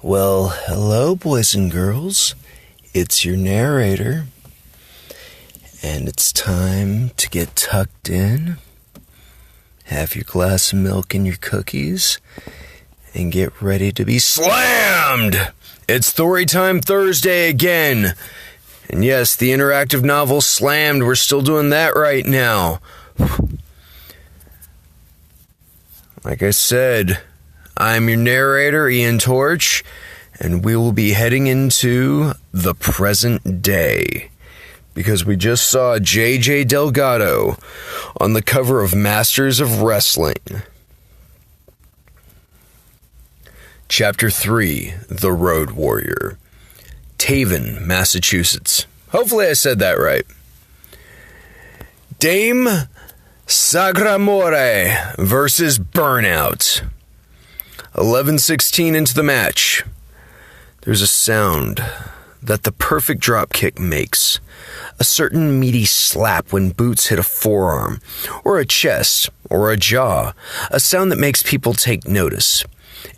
Well, hello, boys and girls. It's your narrator. And it's time to get tucked in, have your glass of milk and your cookies, and get ready to be slammed! It's Thorytime Thursday again. And yes, the interactive novel Slammed, we're still doing that right now. Like I said, I'm your narrator, Ian Torch, and we will be heading into the present day. Because we just saw J.J. Delgado on the cover of Masters of Wrestling. Chapter 3, The Road Warrior. Taven, Massachusetts. Hopefully I said that right. Dame Sagramore versus Burnout. 11:16 into the match. There's a sound that the perfect dropkick makes. A certain meaty slap when boots hit a forearm, or a chest, or a jaw. A sound that makes people take notice.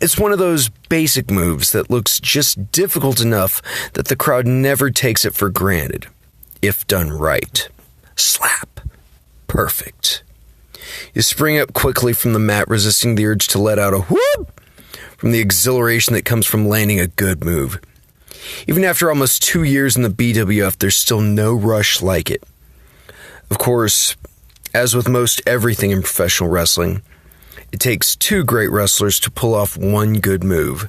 It's one of those basic moves that looks just difficult enough that the crowd never takes it for granted. If done right. Slap. Perfect. You spring up quickly from the mat, resisting the urge to let out a whoop from the exhilaration that comes from landing a good move. Even after almost 2 years in the BWF, there's still no rush like it. Of course, as with most everything in professional wrestling, it takes two great wrestlers to pull off one good move.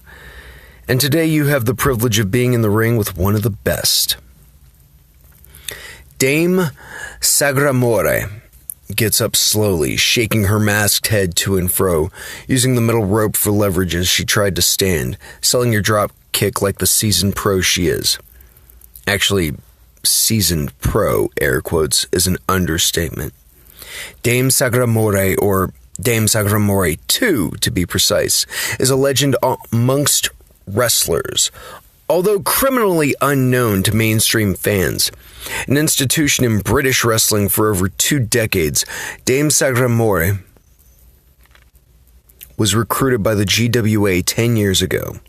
And today you have the privilege of being in the ring with one of the best. Dame Sagramore gets up slowly, shaking her masked head to and fro, using the middle rope for leverage as she tried to stand, selling her drop kick like the seasoned pro she is. Actually, seasoned pro, air quotes, is an understatement. Dame Sagramore, or Dame Sagramore 2 to be precise, is a legend amongst wrestlers, although criminally unknown to mainstream fans. An institution in British wrestling for over 2 decades, Dame Sagramore was recruited by the GWA 10 years ago,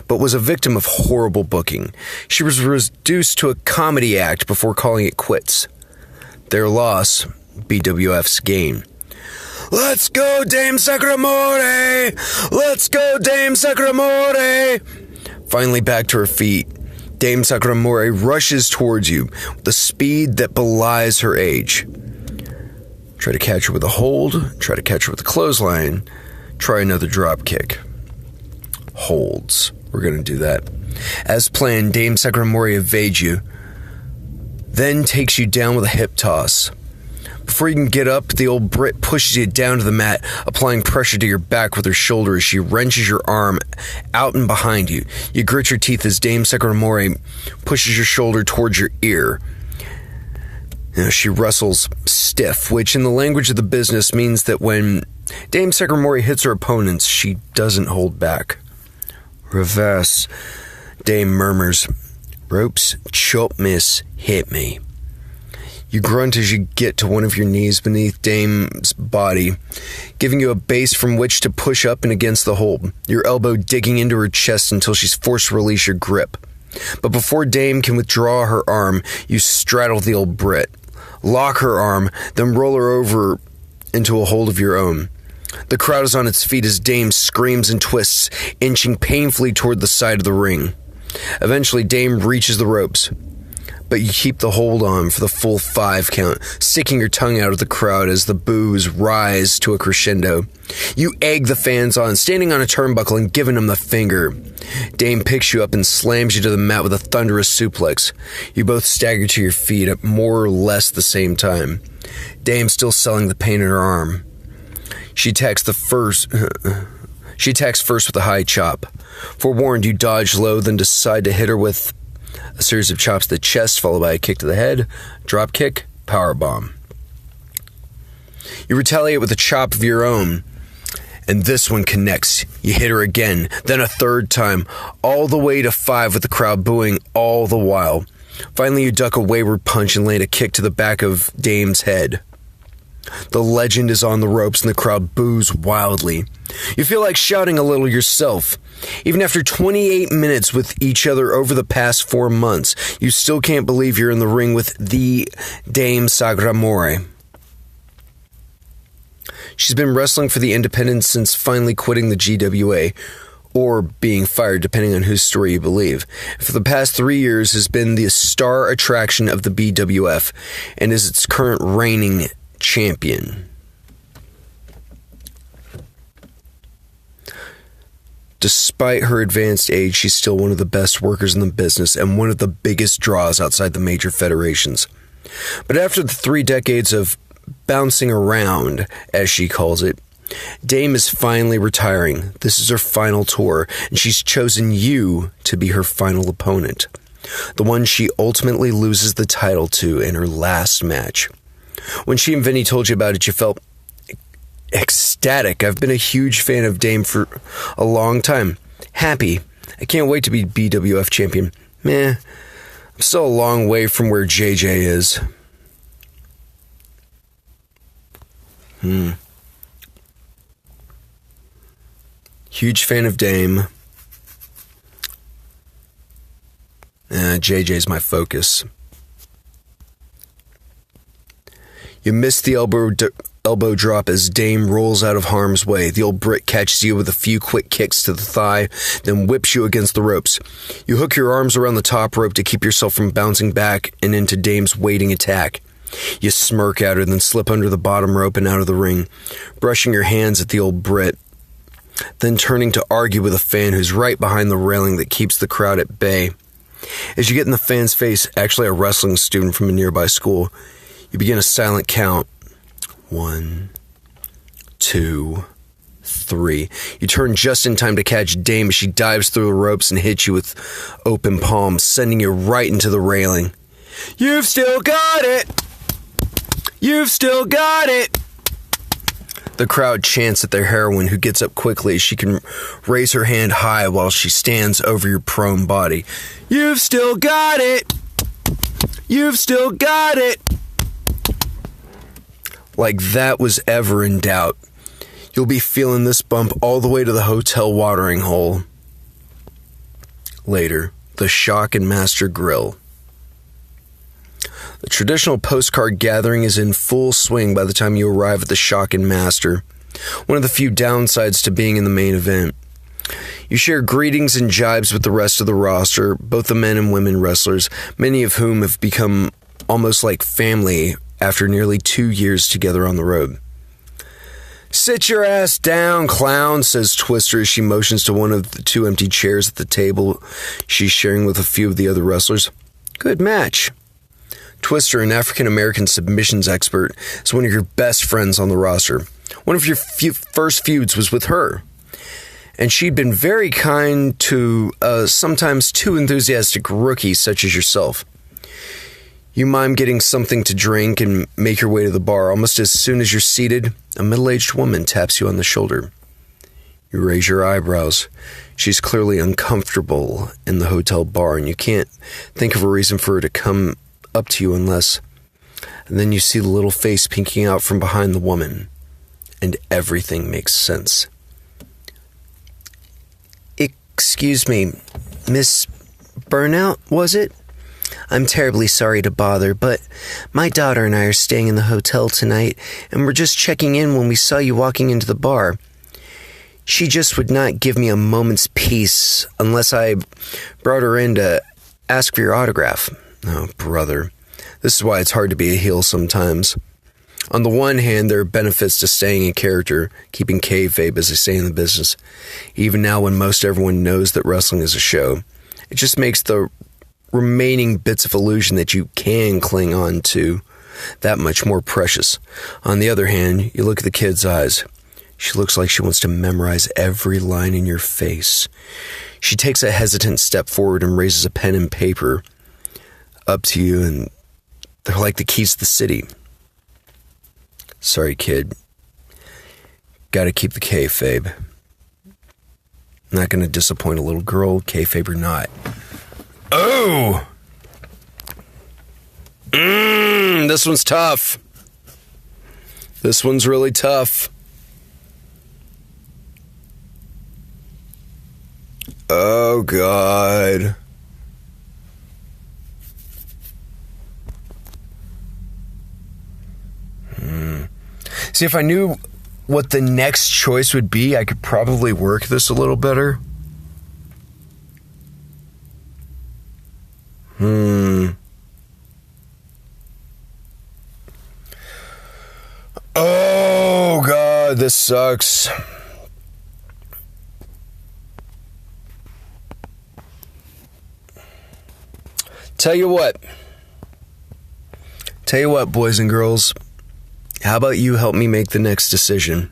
but was a victim of horrible booking. She was reduced to a comedy act before calling it quits. Their loss, BWF's gain. Let's go, Dame Sagramore! Let's go, Dame Sagramore! Finally back to her feet, Dame Sagramore rushes towards you with the speed that belies her age. Try to catch her with a hold, try to catch her with a clothesline, try another drop kick. Holds. We're going to do that. As planned, Dame Sagramore evades you, then takes you down with a hip toss. Before you can get up, the old Brit pushes you down to the mat, applying pressure to your back with her shoulder as she wrenches your arm out and behind you. You grit your teeth as Dame Sagramore pushes your shoulder towards your ear. She wrestles stiff, which in the language of the business means that when Dame Sagramore hits her opponents, she doesn't hold back. Reverse, Dame murmurs, ropes, chop, miss, hit me. You grunt as you get to one of your knees beneath Dame's body, giving you a base from which to push up and against the hold, your elbow digging into her chest until she's forced to release your grip. But before Dame can withdraw her arm, you straddle the old Brit, lock her arm, then roll her over into a hold of your own. The crowd is on its feet as Dame screams and twists, inching painfully toward the side of the ring. Eventually, Dame reaches the ropes, but you keep the hold on for the full 5 count, sticking your tongue out at the crowd as the boos rise to a crescendo. You egg the fans on, standing on a turnbuckle and giving them the finger. Dame picks you up and slams you to the mat with a thunderous suplex. You both stagger to your feet at more or less the same time. Dame still selling the pain in her arm. She attacks first with a high chop. Forewarned, you dodge low, then decide to hit her with a series of chops to the chest, followed by a kick to the head, drop kick, power bomb. You retaliate with a chop of your own, and this one connects. You hit her again, then a third time, all the way to 5 with the crowd booing all the while. Finally, you duck a wayward punch and land a kick to the back of Dame's head. The legend is on the ropes and the crowd boos wildly. You feel like shouting a little yourself. Even after 28 minutes with each other over the past 4 months, you still can't believe you're in the ring with the Dame Sagramore. She's been wrestling for the independents since finally quitting the GWA, or being fired, depending on whose story you believe. For the past 3 years has been the star attraction of the BWF, and is its current reigning champion. Despite her advanced age, she's still one of the best workers in the business and one of the biggest draws outside the major federations. But after the 3 decades of bouncing around, as she calls it, Dame is finally retiring. This is her final tour, and she's chosen you to be her final opponent. The one she ultimately loses the title to in her last match. When she and Vinny told you about it, you felt ecstatic. I've been a huge fan of Dame for a long time. Happy. I can't wait to be BWF champion. I'm still a long way from where JJ is. Huge fan of Dame. JJ's my focus. You miss the elbow drop as Dame rolls out of harm's way. The old Brit catches you with a few quick kicks to the thigh, then whips you against the ropes. You hook your arms around the top rope to keep yourself from bouncing back and into Dame's waiting attack. You smirk at her, then slip under the bottom rope and out of the ring, brushing your hands at the old Brit, then turning to argue with a fan who's right behind the railing that keeps the crowd at bay. As you get in the fan's face, actually a wrestling student from a nearby school, you begin a silent count. 1, 2, 3. You turn just in time to catch Dame as she dives through the ropes and hits you with open palms, sending you right into the railing. You've still got it! You've still got it! The crowd chants at their heroine, who gets up quickly as she can raise her hand high while she stands over your prone body. You've still got it! You've still got it! Like that was ever in doubt. You'll be feeling this bump all the way to the hotel watering hole. Later, the Shock and Master Grill. The traditional postcard gathering is in full swing by the time you arrive at the Shock and Master, one of the few downsides to being in the main event. You share greetings and jibes with the rest of the roster, both the men and women wrestlers, many of whom have become almost like family after nearly 2 years together on the road. Sit your ass down, clown, says Twister as she motions to one of the 2 empty chairs at the table she's sharing with a few of the other wrestlers. Good match. Twister, an African-American submissions expert, is one of your best friends on the roster. One of your first feuds was with her, and she'd been very kind to sometimes too enthusiastic rookies such as yourself. You mime getting something to drink and make your way to the bar. Almost as soon as you're seated, a middle-aged woman taps you on the shoulder. You raise your eyebrows. She's clearly uncomfortable in the hotel bar, and you can't think of a reason for her to come up to you unless... And then you see the little face peeking out from behind the woman, and everything makes sense. Excuse me, Miss Burnout, was it? I'm terribly sorry to bother, but my daughter and I are staying in the hotel tonight, and we're just checking in when we saw you walking into the bar. She just would not give me a moment's peace unless I brought her in to ask for your autograph. Oh, brother. This is why it's hard to be a heel sometimes. On the one hand, there are benefits to staying in character, keeping kayfabe, as they say in the business. Even now, when most everyone knows that wrestling is a show, it just makes the remaining bits of illusion that you can cling on to that much more precious. On the other hand, you look at the kid's eyes. She looks like she wants to memorize every line in your face. She takes a hesitant step forward and raises a pen and paper up to you, and they're like the keys to the city. Sorry, kid. Gotta keep the kayfabe. Not gonna disappoint a little girl, kayfabe or not. Oh! This one's tough. This one's really tough. Oh, God. See, if I knew what the next choice would be, I could probably work this a little better. Oh, God, this sucks. Tell you what, boys and girls. How about you help me make the next decision?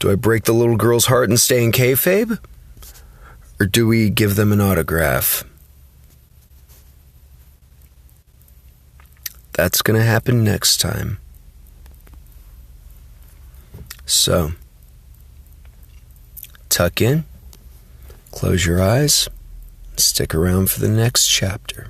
Do I break the little girl's heart and stay in kayfabe? Or do we give them an autograph? That's going to happen next time. So, tuck in, close your eyes, stick around for the next chapter.